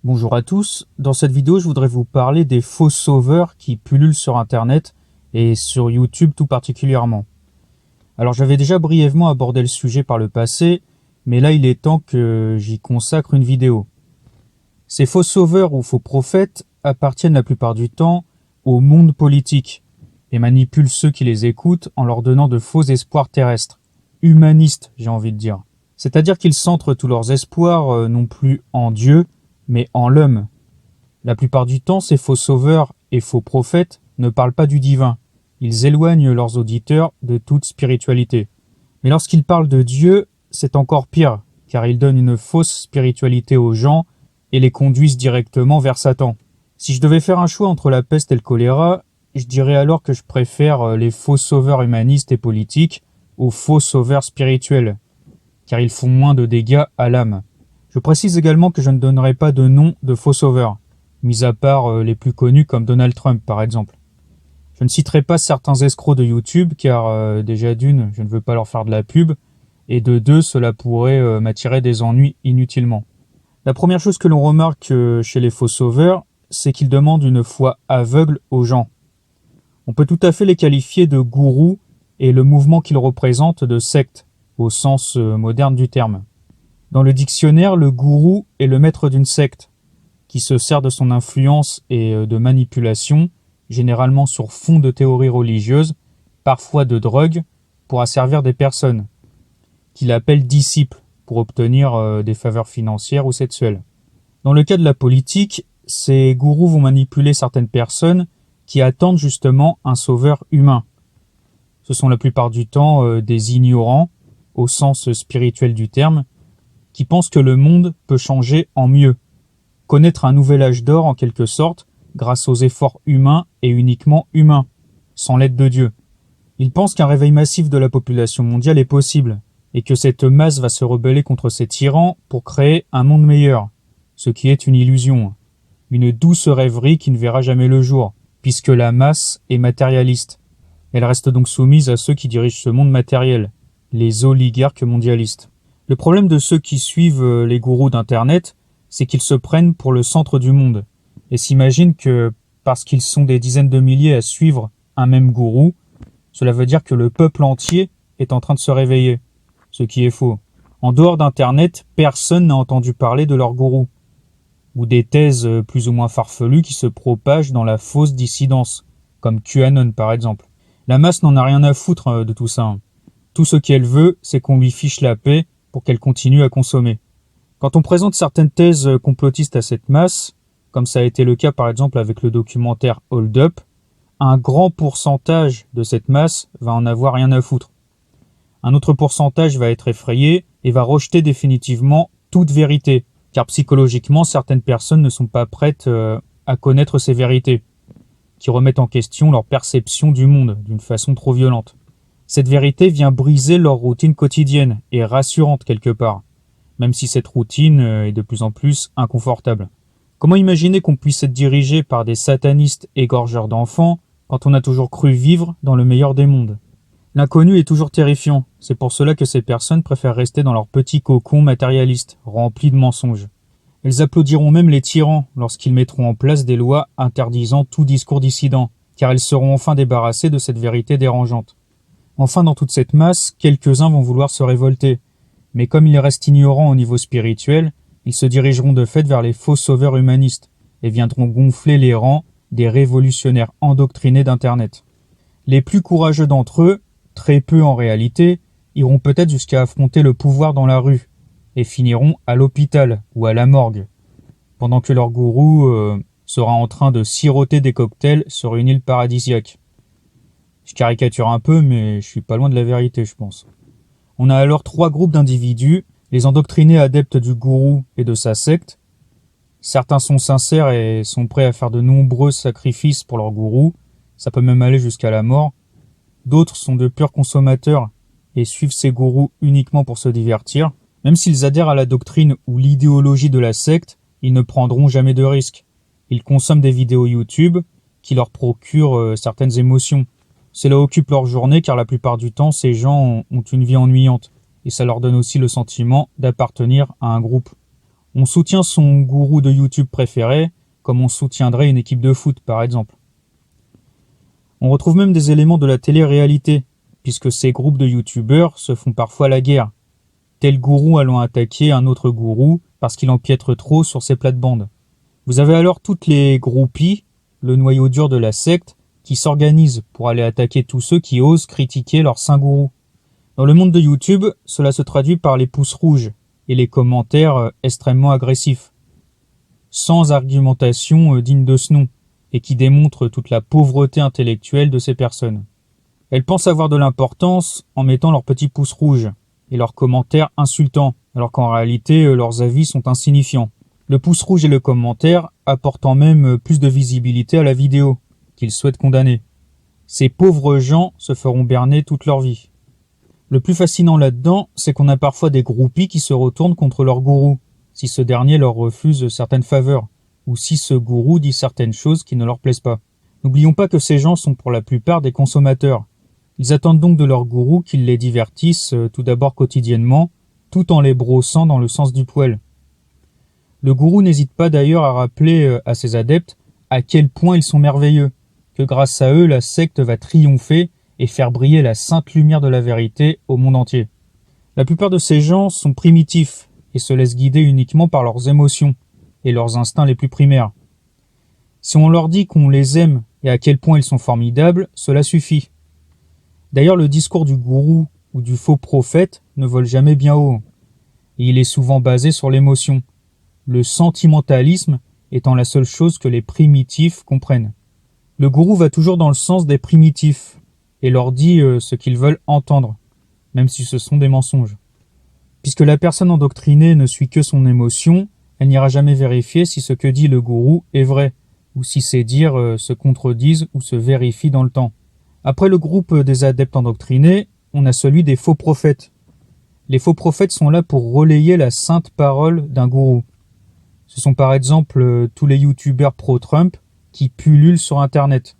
Bonjour à tous, dans cette vidéo je voudrais vous parler des faux sauveurs qui pullulent sur internet et sur YouTube tout particulièrement. Alors j'avais déjà brièvement abordé le sujet par le passé, mais là il est temps que j'y consacre une vidéo. Ces faux sauveurs ou faux prophètes appartiennent la plupart du temps au monde politique et manipulent ceux qui les écoutent en leur donnant de faux espoirs terrestres, humanistes j'ai envie de dire. C'est-à-dire qu'ils centrent tous leurs espoirs non plus en Dieu, mais en l'homme. La plupart du temps, ces faux sauveurs et faux prophètes ne parlent pas du divin. Ils éloignent leurs auditeurs de toute spiritualité. Mais lorsqu'ils parlent de Dieu, c'est encore pire, car ils donnent une fausse spiritualité aux gens et les conduisent directement vers Satan. Si je devais faire un choix entre la peste et le choléra, je dirais alors que je préfère les faux sauveurs humanistes et politiques aux faux sauveurs spirituels, car ils font moins de dégâts à l'âme. Je précise également que je ne donnerai pas de nom de faux sauveurs, mis à part les plus connus comme Donald Trump par exemple. Je ne citerai pas certains escrocs de YouTube car déjà d'une, je ne veux pas leur faire de la pub, et de deux, cela pourrait m'attirer des ennuis inutilement. La première chose que l'on remarque chez les faux sauveurs, c'est qu'ils demandent une foi aveugle aux gens. On peut tout à fait les qualifier de gourous et le mouvement qu'ils représentent de secte, au sens moderne du terme. Dans le dictionnaire, le gourou est le maître d'une secte, qui se sert de son influence et de manipulation, généralement sur fond de théories religieuses, parfois de drogue, pour asservir des personnes, qu'il appelle disciples, pour obtenir des faveurs financières ou sexuelles. Dans le cas de la politique, ces gourous vont manipuler certaines personnes qui attendent justement un sauveur humain. Ce sont la plupart du temps des ignorants, au sens spirituel du terme, qui pensent que le monde peut changer en mieux, connaître un nouvel âge d'or en quelque sorte, grâce aux efforts humains et uniquement humains, sans l'aide de Dieu. Ils pensent qu'un réveil massif de la population mondiale est possible, et que cette masse va se rebeller contre ces tyrans pour créer un monde meilleur, ce qui est une illusion, une douce rêverie qui ne verra jamais le jour, puisque la masse est matérialiste. Elle reste donc soumise à ceux qui dirigent ce monde matériel, les oligarques mondialistes. Le problème de ceux qui suivent les gourous d'Internet, c'est qu'ils se prennent pour le centre du monde et s'imaginent que, parce qu'ils sont des dizaines de milliers à suivre un même gourou, cela veut dire que le peuple entier est en train de se réveiller, ce qui est faux. En dehors d'Internet, personne n'a entendu parler de leur gourou, ou des thèses plus ou moins farfelues qui se propagent dans la fausse dissidence, comme QAnon par exemple. La masse n'en a rien à foutre de tout ça. Tout ce qu'elle veut, c'est qu'on lui fiche la paix pour qu'elle continue à consommer. Quand on présente certaines thèses complotistes à cette masse, comme ça a été le cas par exemple avec le documentaire Hold Up, un grand pourcentage de cette masse va en avoir rien à foutre. Un autre pourcentage va être effrayé et va rejeter définitivement toute vérité, car psychologiquement certaines personnes ne sont pas prêtes à connaître ces vérités, qui remettent en question leur perception du monde d'une façon trop violente. Cette vérité vient briser leur routine quotidienne et rassurante quelque part, même si cette routine est de plus en plus inconfortable. Comment imaginer qu'on puisse être dirigé par des satanistes égorgeurs d'enfants quand on a toujours cru vivre dans le meilleur des mondes ? L'inconnu est toujours terrifiant, c'est pour cela que ces personnes préfèrent rester dans leur petit cocon matérialiste, rempli de mensonges. Elles applaudiront même les tyrans lorsqu'ils mettront en place des lois interdisant tout discours dissident, car elles seront enfin débarrassées de cette vérité dérangeante. Enfin, dans toute cette masse, quelques-uns vont vouloir se révolter. Mais comme ils restent ignorants au niveau spirituel, ils se dirigeront de fait vers les faux sauveurs humanistes et viendront gonfler les rangs des révolutionnaires endoctrinés d'Internet. Les plus courageux d'entre eux, très peu en réalité, iront peut-être jusqu'à affronter le pouvoir dans la rue et finiront à l'hôpital ou à la morgue, pendant que leur gourou sera en train de siroter des cocktails sur une île paradisiaque. Je caricature un peu, mais je suis pas loin de la vérité, je pense. On a alors trois groupes d'individus, les endoctrinés adeptes du gourou et de sa secte. Certains sont sincères et sont prêts à faire de nombreux sacrifices pour leur gourou, ça peut même aller jusqu'à la mort. D'autres sont de purs consommateurs et suivent ces gourous uniquement pour se divertir. Même s'ils adhèrent à la doctrine ou l'idéologie de la secte, ils ne prendront jamais de risques. Ils consomment des vidéos YouTube qui leur procurent certaines émotions. Cela occupe leur journée car la plupart du temps, ces gens ont une vie ennuyante et ça leur donne aussi le sentiment d'appartenir à un groupe. On soutient son gourou de YouTube préféré, comme on soutiendrait une équipe de foot par exemple. On retrouve même des éléments de la télé-réalité, puisque ces groupes de youtubeurs se font parfois la guerre. Tel gourou allant attaquer un autre gourou parce qu'il empiètre trop sur ses plates-bandes. Vous avez alors toutes les groupies, le noyau dur de la secte, qui s'organisent pour aller attaquer tous ceux qui osent critiquer leur saint gourou. Dans le monde de YouTube, cela se traduit par les pouces rouges et les commentaires extrêmement agressifs, sans argumentation digne de ce nom, et qui démontrent toute la pauvreté intellectuelle de ces personnes. Elles pensent avoir de l'importance en mettant leurs petits pouces rouges et leurs commentaires insultants, alors qu'en réalité leurs avis sont insignifiants. Le pouce rouge et le commentaire apportant même plus de visibilité à la vidéo qu'ils souhaitent condamner. Ces pauvres gens se feront berner toute leur vie. Le plus fascinant là-dedans, c'est qu'on a parfois des groupies qui se retournent contre leur gourou, si ce dernier leur refuse certaines faveurs, ou si ce gourou dit certaines choses qui ne leur plaisent pas. N'oublions pas que ces gens sont pour la plupart des consommateurs. Ils attendent donc de leur gourou qu'ils les divertissent tout d'abord quotidiennement, tout en les brossant dans le sens du poil. Le gourou n'hésite pas d'ailleurs à rappeler à ses adeptes à quel point ils sont merveilleux, que grâce à eux la secte va triompher et faire briller la sainte lumière de la vérité au monde entier. La plupart de ces gens sont primitifs et se laissent guider uniquement par leurs émotions et leurs instincts les plus primaires. Si on leur dit qu'on les aime et à quel point ils sont formidables, cela suffit. D'ailleurs, le discours du gourou ou du faux prophète ne vole jamais bien haut, et il est souvent basé sur l'émotion, le sentimentalisme étant la seule chose que les primitifs comprennent. Le gourou va toujours dans le sens des primitifs et leur dit ce qu'ils veulent entendre, même si ce sont des mensonges. Puisque la personne endoctrinée ne suit que son émotion, elle n'ira jamais vérifier si ce que dit le gourou est vrai, ou si ses dires se contredisent ou se vérifient dans le temps. Après le groupe des adeptes endoctrinés, on a celui des faux prophètes. Les faux prophètes sont là pour relayer la sainte parole d'un gourou. Ce sont par exemple tous les youtubeurs pro-Trump qui pullulent sur Internet.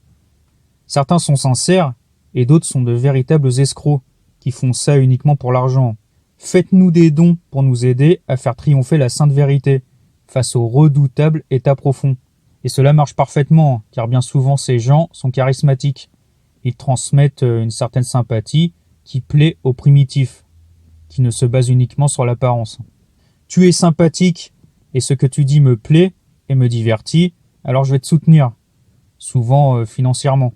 Certains sont sincères et d'autres sont de véritables escrocs qui font ça uniquement pour l'argent. Faites-nous des dons pour nous aider à faire triompher la sainte vérité face au redoutable état profond. Et cela marche parfaitement, car bien souvent ces gens sont charismatiques. Ils transmettent une certaine sympathie qui plaît aux primitifs, qui ne se base uniquement sur l'apparence. Tu es sympathique et ce que tu dis me plaît et me divertit, alors je vais te soutenir, souvent financièrement.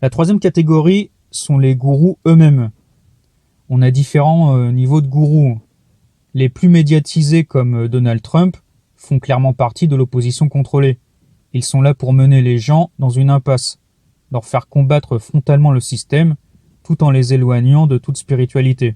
La troisième catégorie sont les gourous eux-mêmes. On a différents niveaux de gourous. Les plus médiatisés comme Donald Trump font clairement partie de l'opposition contrôlée. Ils sont là pour mener les gens dans une impasse, leur faire combattre frontalement le système, tout en les éloignant de toute spiritualité.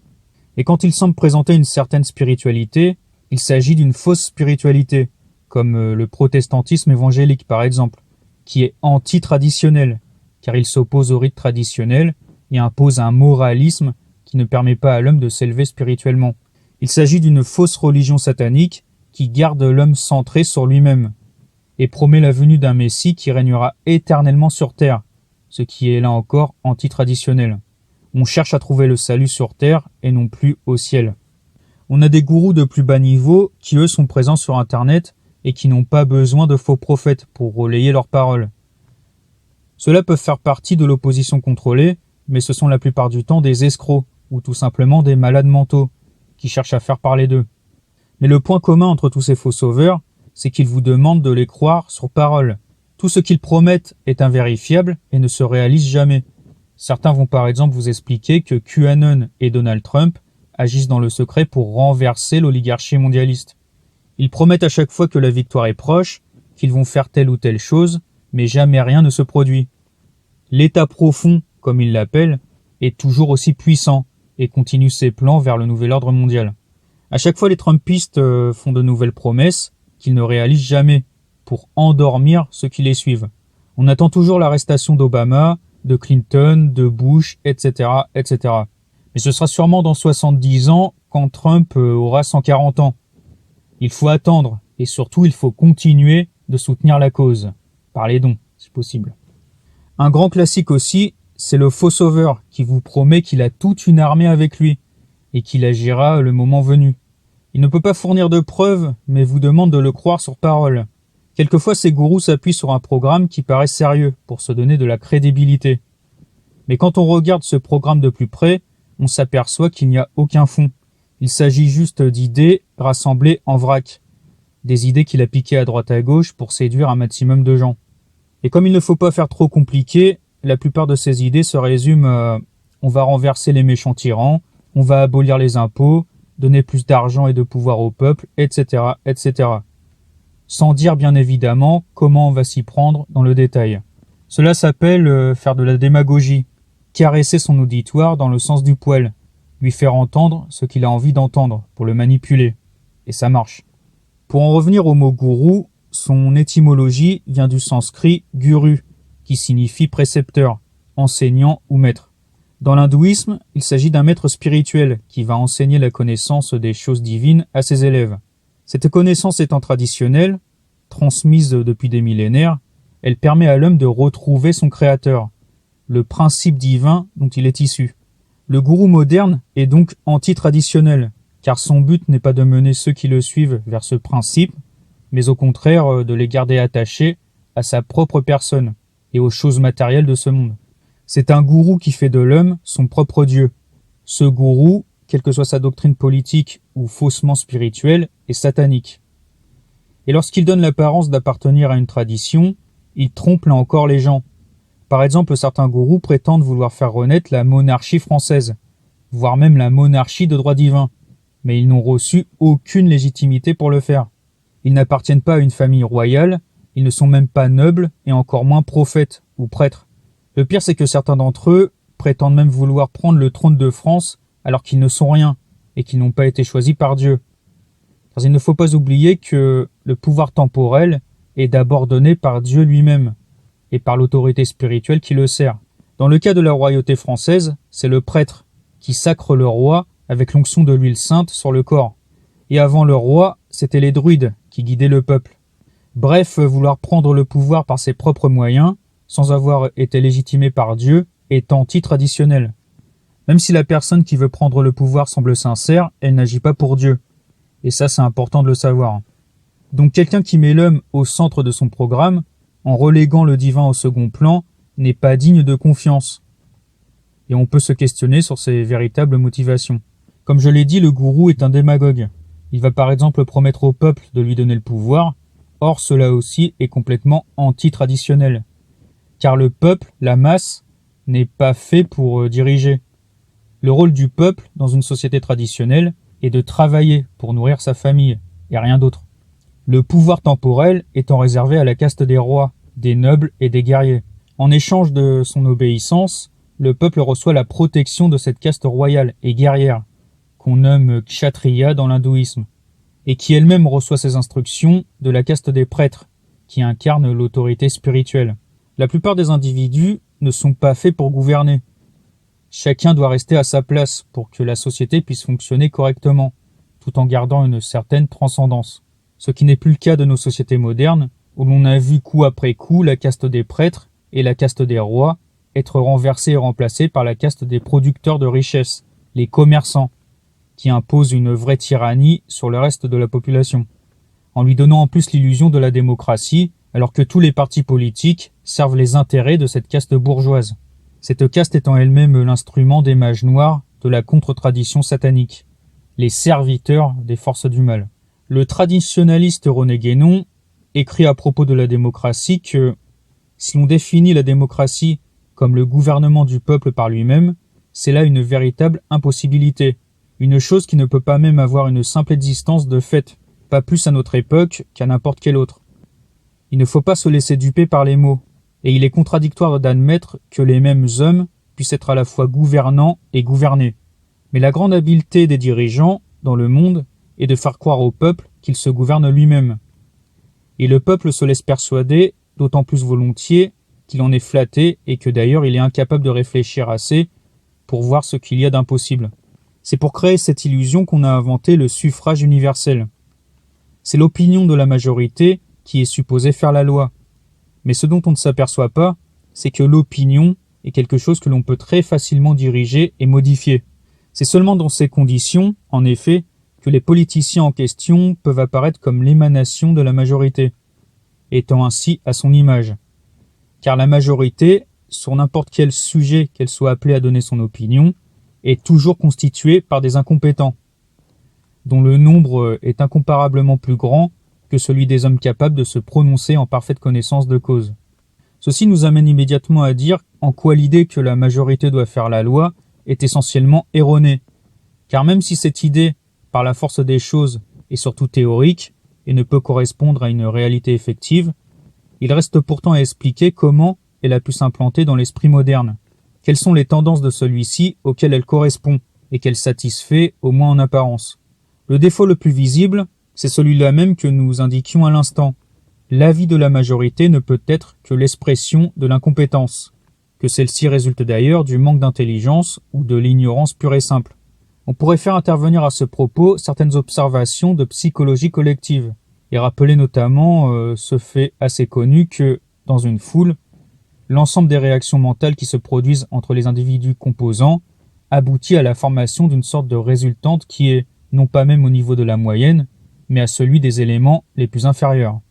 Et quand ils semblent présenter une certaine spiritualité, il s'agit d'une fausse spiritualité, comme le protestantisme évangélique par exemple, qui est anti-traditionnel, car il s'oppose au rite traditionnel et impose un moralisme qui ne permet pas à l'homme de s'élever spirituellement. Il s'agit d'une fausse religion satanique qui garde l'homme centré sur lui-même et promet la venue d'un Messie qui régnera éternellement sur terre, ce qui est là encore anti-traditionnel. On cherche à trouver le salut sur terre et non plus au ciel. On a des gourous de plus bas niveau qui eux sont présents sur Internet et qui n'ont pas besoin de faux prophètes pour relayer leurs paroles. Ceux-là peuvent faire partie de l'opposition contrôlée, mais ce sont la plupart du temps des escrocs ou tout simplement des malades mentaux qui cherchent à faire parler d'eux. Mais le point commun entre tous ces faux sauveurs, c'est qu'ils vous demandent de les croire sur parole. Tout ce qu'ils promettent est invérifiable et ne se réalise jamais. Certains vont par exemple vous expliquer que QAnon et Donald Trump agissent dans le secret pour renverser l'oligarchie mondialiste. Ils promettent à chaque fois que la victoire est proche, qu'ils vont faire telle ou telle chose, mais jamais rien ne se produit. L'état profond, comme ils l'appellent, est toujours aussi puissant et continue ses plans vers le nouvel ordre mondial. À chaque fois, les Trumpistes font de nouvelles promesses qu'ils ne réalisent jamais pour endormir ceux qui les suivent. On attend toujours l'arrestation d'Obama, de Clinton, de Bush, etc., etc. Mais ce sera sûrement dans 70 ans quand Trump aura 140 ans. Il faut attendre et surtout il faut continuer de soutenir la cause. Par les dons, si possible. Un grand classique aussi, c'est le faux sauveur qui vous promet qu'il a toute une armée avec lui et qu'il agira le moment venu. Il ne peut pas fournir de preuves, mais vous demande de le croire sur parole. Quelquefois, ces gourous s'appuient sur un programme qui paraît sérieux pour se donner de la crédibilité. Mais quand on regarde ce programme de plus près, on s'aperçoit qu'il n'y a aucun fond. Il s'agit juste d'idées rassemblées en vrac. Des idées qu'il a piquées à droite à gauche pour séduire un maximum de gens. Et comme il ne faut pas faire trop compliqué, la plupart de ces idées se résument à on va renverser les méchants tyrans, on va abolir les impôts, donner plus d'argent et de pouvoir au peuple, etc., etc. Sans dire bien évidemment comment on va s'y prendre dans le détail. Cela s'appelle faire de la démagogie, caresser son auditoire dans le sens du poil, lui faire entendre ce qu'il a envie d'entendre pour le manipuler. Et ça marche. Pour en revenir au mot gourou, son étymologie vient du sanskrit guru, qui signifie précepteur, enseignant ou maître. Dans l'hindouisme, il s'agit d'un maître spirituel qui va enseigner la connaissance des choses divines à ses élèves. Cette connaissance étant traditionnelle, transmise depuis des millénaires, elle permet à l'homme de retrouver son créateur, le principe divin dont il est issu. Le gourou moderne est donc anti-traditionnel, car son but n'est pas de mener ceux qui le suivent vers ce principe, mais au contraire de les garder attachés à sa propre personne et aux choses matérielles de ce monde. C'est un gourou qui fait de l'homme son propre Dieu. Ce gourou, quelle que soit sa doctrine politique ou faussement spirituelle, est satanique. Et lorsqu'il donne l'apparence d'appartenir à une tradition, il trompe là encore les gens. Par exemple, certains gourous prétendent vouloir faire renaître la monarchie française, voire même la monarchie de droit divin, mais ils n'ont reçu aucune légitimité pour le faire. Ils n'appartiennent pas à une famille royale, ils ne sont même pas nobles et encore moins prophètes ou prêtres. Le pire, c'est que certains d'entre eux prétendent même vouloir prendre le trône de France alors qu'ils ne sont rien et qu'ils n'ont pas été choisis par Dieu. Car il ne faut pas oublier que le pouvoir temporel est d'abord donné par Dieu lui-même et par l'autorité spirituelle qui le sert. Dans le cas de la royauté française, c'est le prêtre qui sacre le roi avec l'onction de l'huile sainte sur le corps. Et avant le roi, c'était les druides qui guidaient le peuple. Bref, vouloir prendre le pouvoir par ses propres moyens, sans avoir été légitimé par Dieu, est anti-traditionnel. Même si la personne qui veut prendre le pouvoir semble sincère, elle n'agit pas pour Dieu. Et ça, c'est important de le savoir. Donc quelqu'un qui met l'homme au centre de son programme, en reléguant le divin au second plan, n'est pas digne de confiance. Et on peut se questionner sur ses véritables motivations. Comme je l'ai dit, le gourou est un démagogue. Il va par exemple promettre au peuple de lui donner le pouvoir, or cela aussi est complètement anti-traditionnel. Car le peuple, la masse, n'est pas fait pour diriger. Le rôle du peuple dans une société traditionnelle est de travailler pour nourrir sa famille, et rien d'autre. Le pouvoir temporel étant réservé à la caste des rois, des nobles et des guerriers. En échange de son obéissance, le peuple reçoit la protection de cette caste royale et guerrière, qu'on nomme kshatriya dans l'hindouisme, et qui elle-même reçoit ses instructions de la caste des prêtres, qui incarnent l'autorité spirituelle. La plupart des individus ne sont pas faits pour gouverner. Chacun doit rester à sa place pour que la société puisse fonctionner correctement, tout en gardant une certaine transcendance. Ce qui n'est plus le cas de nos sociétés modernes, où l'on a vu coup après coup la caste des prêtres et la caste des rois être renversées et remplacées par la caste des producteurs de richesses, les commerçants, qui imposent une vraie tyrannie sur le reste de la population, en lui donnant en plus l'illusion de la démocratie, alors que tous les partis politiques servent les intérêts de cette caste bourgeoise. Cette caste étant elle-même l'instrument des mages noirs de la contre-tradition satanique, les serviteurs des forces du mal. Le traditionnaliste René Guénon écrit à propos de la démocratie que si l'on définit la démocratie comme le gouvernement du peuple par lui-même, c'est là une véritable impossibilité, une chose qui ne peut pas même avoir une simple existence de fait, pas plus à notre époque qu'à n'importe quelle autre. Il ne faut pas se laisser duper par les mots, et il est contradictoire d'admettre que les mêmes hommes puissent être à la fois gouvernants et gouvernés. Mais la grande habileté des dirigeants dans le monde est de faire croire au peuple qu'il se gouverne lui-même. Et le peuple se laisse persuader, d'autant plus volontiers, qu'il en est flatté et que d'ailleurs il est incapable de réfléchir assez pour voir ce qu'il y a d'impossible. C'est pour créer cette illusion qu'on a inventé le suffrage universel. C'est l'opinion de la majorité qui est supposée faire la loi. Mais ce dont on ne s'aperçoit pas, c'est que l'opinion est quelque chose que l'on peut très facilement diriger et modifier. C'est seulement dans ces conditions, en effet, que les politiciens en question peuvent apparaître comme l'émanation de la majorité, étant ainsi à son image. Car la majorité, sur n'importe quel sujet qu'elle soit appelée à donner son opinion, est toujours constituée par des incompétents, dont le nombre est incomparablement plus grand que celui des hommes capables de se prononcer en parfaite connaissance de cause. Ceci nous amène immédiatement à dire en quoi l'idée que la majorité doit faire la loi est essentiellement erronée, car même si cette idée, par la force des choses, est surtout théorique et ne peut correspondre à une réalité effective, il reste pourtant à expliquer comment elle a pu s'implanter dans l'esprit moderne, quelles sont les tendances de celui-ci auxquelles elle correspond et qu'elle satisfait au moins en apparence. Le défaut le plus visible, c'est celui-là même que nous indiquions à l'instant. L'avis de la majorité ne peut être que l'expression de l'incompétence, que celle-ci résulte d'ailleurs du manque d'intelligence ou de l'ignorance pure et simple. On pourrait faire intervenir à ce propos certaines observations de psychologie collective, et rappeler notamment ce fait assez connu que, dans une foule, l'ensemble des réactions mentales qui se produisent entre les individus composants aboutit à la formation d'une sorte de résultante qui est, non pas même au niveau de la moyenne, mais à celui des éléments les plus inférieurs.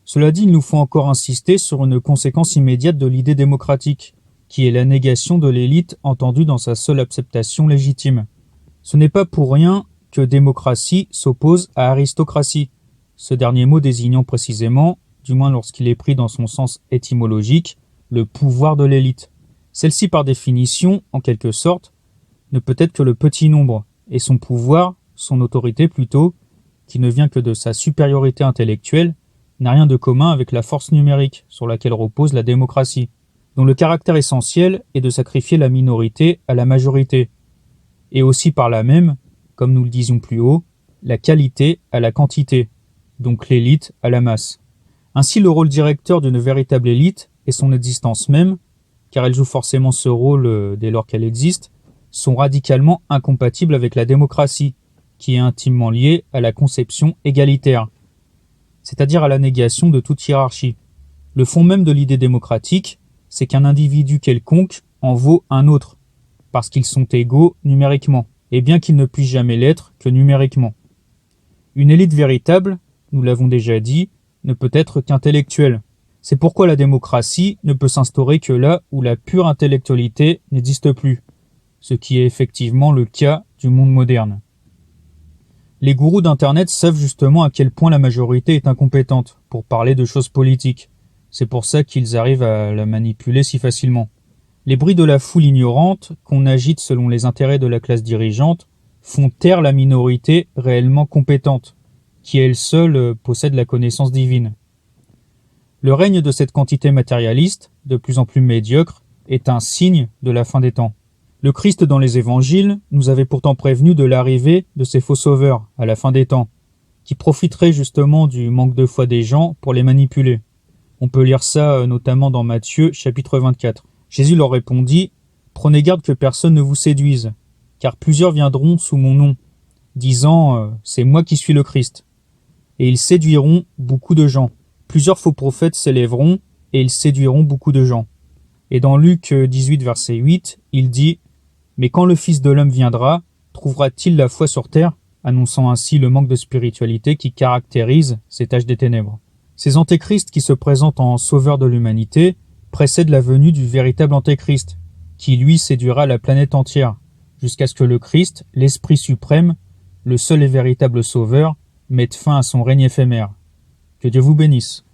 Cela dit, il nous faut encore insister sur une conséquence immédiate de l'idée démocratique, qui est la négation de l'élite entendue dans sa seule acceptation légitime. Ce n'est pas pour rien que démocratie s'oppose à aristocratie, ce dernier mot désignant précisément, du moins lorsqu'il est pris dans son sens étymologique, le pouvoir de l'élite. Celle-ci, par définition, en quelque sorte, ne peut être que le petit nombre, et son pouvoir, son autorité plutôt, qui ne vient que de sa supériorité intellectuelle, n'a rien de commun avec la force numérique sur laquelle repose la démocratie, dont le caractère essentiel est de sacrifier la minorité à la majorité, et aussi par là même, comme nous le disions plus haut, la qualité à la quantité, donc l'élite à la masse. Ainsi, le rôle directeur d'une véritable élite et son existence même, car elle joue forcément ce rôle dès lors qu'elle existe, sont radicalement incompatibles avec la démocratie, qui est intimement liée à la conception égalitaire, c'est-à-dire à la négation de toute hiérarchie. Le fond même de l'idée démocratique, c'est qu'un individu quelconque en vaut un autre, parce qu'ils sont égaux numériquement, et bien qu'ils ne puissent jamais l'être que numériquement. Une élite véritable, nous l'avons déjà dit, ne peut être qu'intellectuelle. C'est pourquoi la démocratie ne peut s'instaurer que là où la pure intellectualité n'existe plus, ce qui est effectivement le cas du monde moderne. Les gourous d'Internet savent justement à quel point la majorité est incompétente pour parler de choses politiques. C'est pour ça qu'ils arrivent à la manipuler si facilement. Les bruits de la foule ignorante, qu'on agite selon les intérêts de la classe dirigeante, font taire la minorité réellement compétente, qui elle seule possède la connaissance divine. Le règne de cette quantité matérialiste, de plus en plus médiocre, est un signe de la fin des temps. Le Christ dans les évangiles nous avait pourtant prévenu de l'arrivée de ces faux sauveurs à la fin des temps, qui profiteraient justement du manque de foi des gens pour les manipuler. On peut lire ça notamment dans Matthieu chapitre 24. Jésus leur répondit « Prenez garde que personne ne vous séduise, car plusieurs viendront sous mon nom, disant « C'est moi qui suis le Christ ». Et ils séduiront beaucoup de gens. Plusieurs faux prophètes s'élèveront et ils séduiront beaucoup de gens. Et dans Luc 18, verset 8, il dit « Mais quand le Fils de l'homme viendra, trouvera-t-il la foi sur terre ?» annonçant ainsi le manque de spiritualité qui caractérise cet âge des ténèbres. Ces antéchrists qui se présentent en sauveurs de l'humanité précèdent la venue du véritable antéchrist, qui lui séduira la planète entière, jusqu'à ce que le Christ, l'Esprit suprême, le seul et véritable sauveur, mette fin à son règne éphémère. Que Dieu vous bénisse.